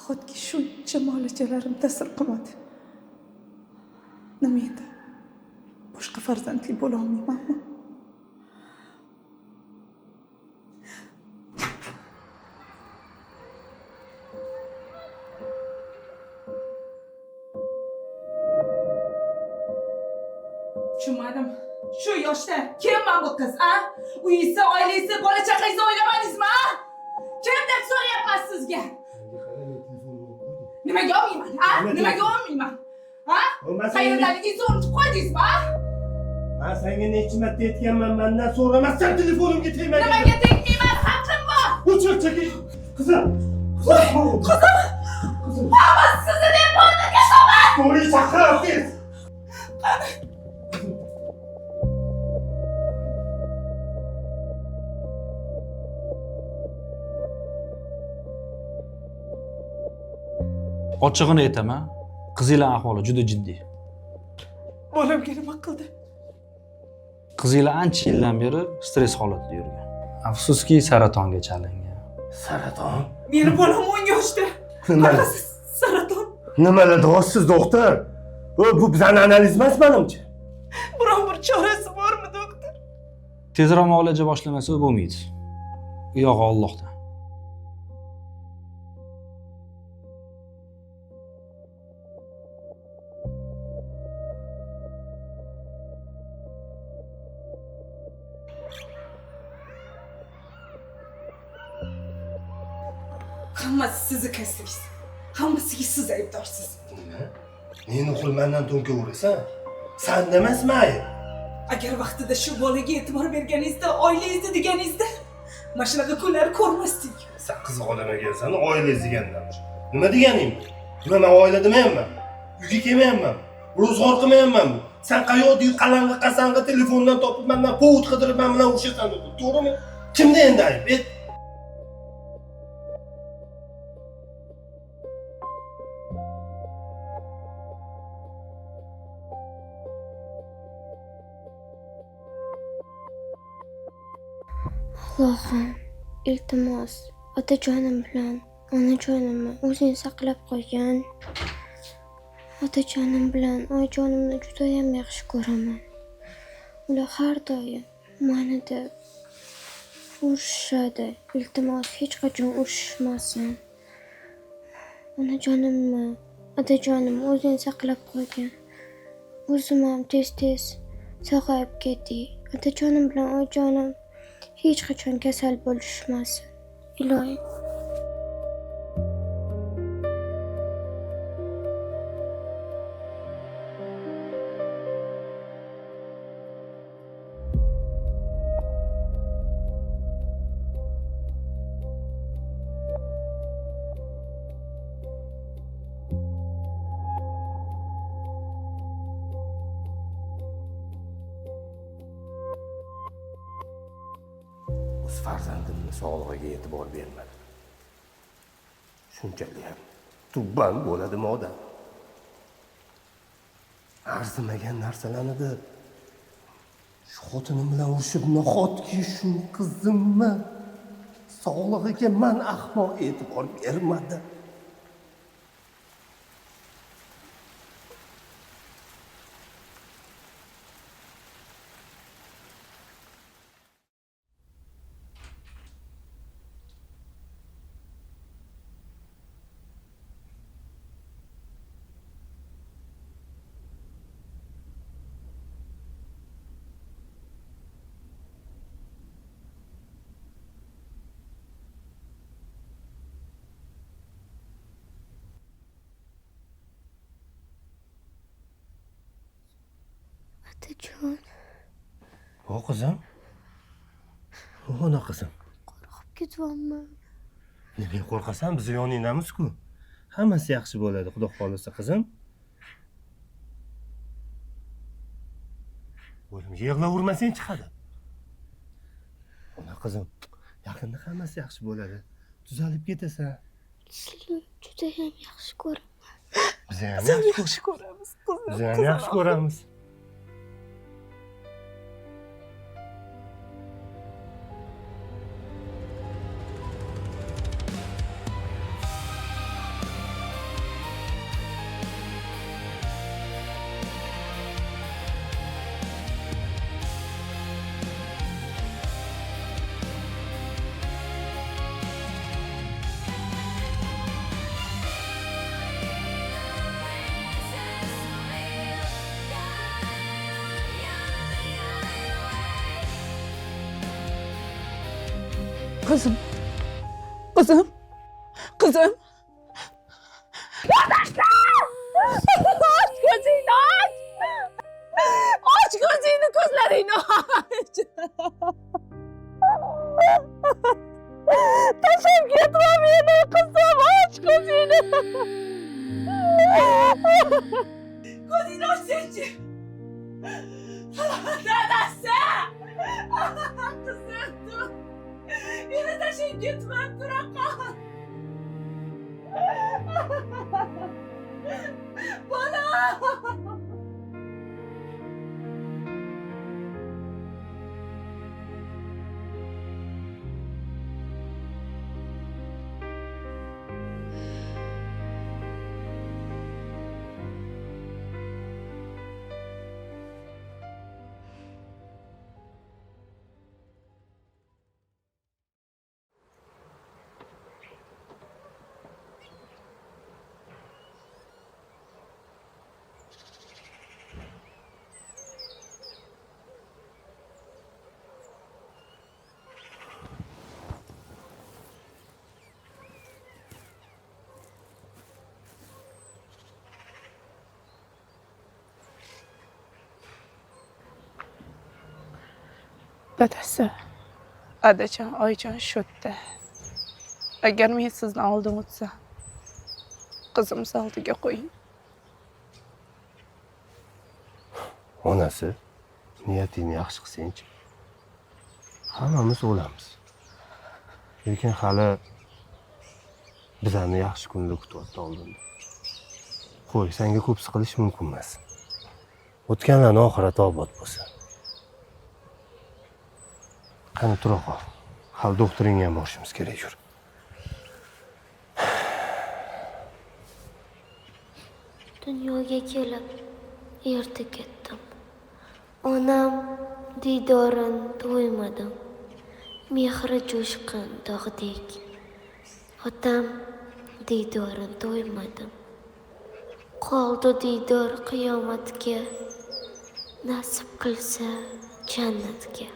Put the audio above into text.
nahotki shuncha muolajalarim ta'sir qilmadi. Nima edi? Boshqa farzandli bo'la olmaymanmi? Tushunmadim. Shu yoshda kimman bu qiz, a? Uyingizni, oilangizni, bola chaqangizni o'ylamadingizmi, a? Kim deb so'rayapman sizga? Nimaga olmayman, a? Nimaga olmayman? Ha? Qayerdaligingizni unutib qo'ydingizmi, a? Men senga necha marta aytganman, mendan so'ramasdan telefonimga tegma. Nimaga tegmayman? Haqqim bor. O'chir, chekil. Qizim. Qizim. Mama sizni deb bo'ldiga so'man. To'g'ri chaqiryapsiz. Qani? Ochig'ini aytaman, qizinglar ahvoli juda jiddiy. Bolamga nima qildi? Qizinglar ancha yildan beri stress holatida yurgan. Afsuski saratonga chalingan. Saraton? Meni bolam 10 yoshda. Nima? Saraton. Nimalar deyapsiz, doktor? Bu bizning analiz emas menimcha. Biron bir chorasi bormi, doktor? Tezroq muolaja boshlamasa bo'lmaydi. U yog'i Allohdan. Hammasi sizni kasbingiz. Hammasiga siz aybdorsiz. Nima? Meni o'g'il mendan to'nkavurasan? Sen emasmi ayb? Agar vaqtida shu bolaga e'tibor berganingizda, oilangizni deganingizda, mana shunaqa kunlar ko'rmasdik. Sen qiz olamagansan, oilangiz degandan. Nima deganing? Nima men oila demayapman. Uyga kelmayapman. Ro'zg'or qilmayapman. Sen qayoqda qalang'i qasang'i telefondan topib mendan povut qidirib men bilan urushasan, to'g'rimi? Kimda endi ayb? Allohim, iltimos, otajonim bilan onajonimni o'zing saqlab qo'ygan. Otajonim bilan onajonimni juda ham yaxshi ko'raman. Ular har doim meni deb urishadi. Iltimos, hech qachon urishmasin. Onajonimni, otajonim o'zing saqlab qo'ygan. O'zim ham tez-tez sog'ayib ketdik. Otajonim bilan onajonim hech qachon kasal bo'lishmasin. Ilohim. O'z farzandimni sog'lig'iga e'tibor bermadi. Shunchalik ham tubban bo'ladimi odam? Arzimagan narsalarni shu xotinim bilan urushib, nahotki shu qizimni sog'lig'iga men ahmoq e'tibor bermadi. Otajon. O qizim. Ona qizim. Qo'rqib ketyapman. Nega qo'rqasan? Biz yoningdamiz-ku. Hammasi yaxshi bo'ladi, Xudo xolisa qizim. O'zim yig'lavermasang chiqadi. Ona qizim, yaqinda hammasi yaxshi bo'ladi. Tuzalib ketasan. Sizni juda ham yaxshi ko'raman. Biz ham yaxshi ko'ramiz. Biz ham yaxshi ko'ramiz. Kızım. Kızım. Kızım. Kardeşler! Aç gözünü aç! Aç gözünü, gözlerini aç! Taşıp gitme beni kızım, aç gözünü! Gözünü aç Selci! Neredesin? Kızım dur! Beni taşıp gitme, bırak! Bana! Dadasi, adajon, oyijon shu yerda. Agar men sizni oldin o'tsam, qizimizni oldiga qo'ying. Onasi, niyatingni yaxshi qilsang-chi. Hammamiz o'lamiz. Lekin hali bizlarni yaxshi kunlar kutyapti oldinda. Qo'y, senga ko'p siqilish mumkin emas. O'tganlarning oxirati obod bo'lsin. Qani tura qol. Hali doktoringga ham borishimiz kerak, yur. Dunyoga kelib erta ketdim. Onam diydorin to'ymadim. Mehri jo'shqin dog'dek. Otam diydorin to'ymadim. Qoldi diydor qiyomatga. Nasib qilsa jannatga.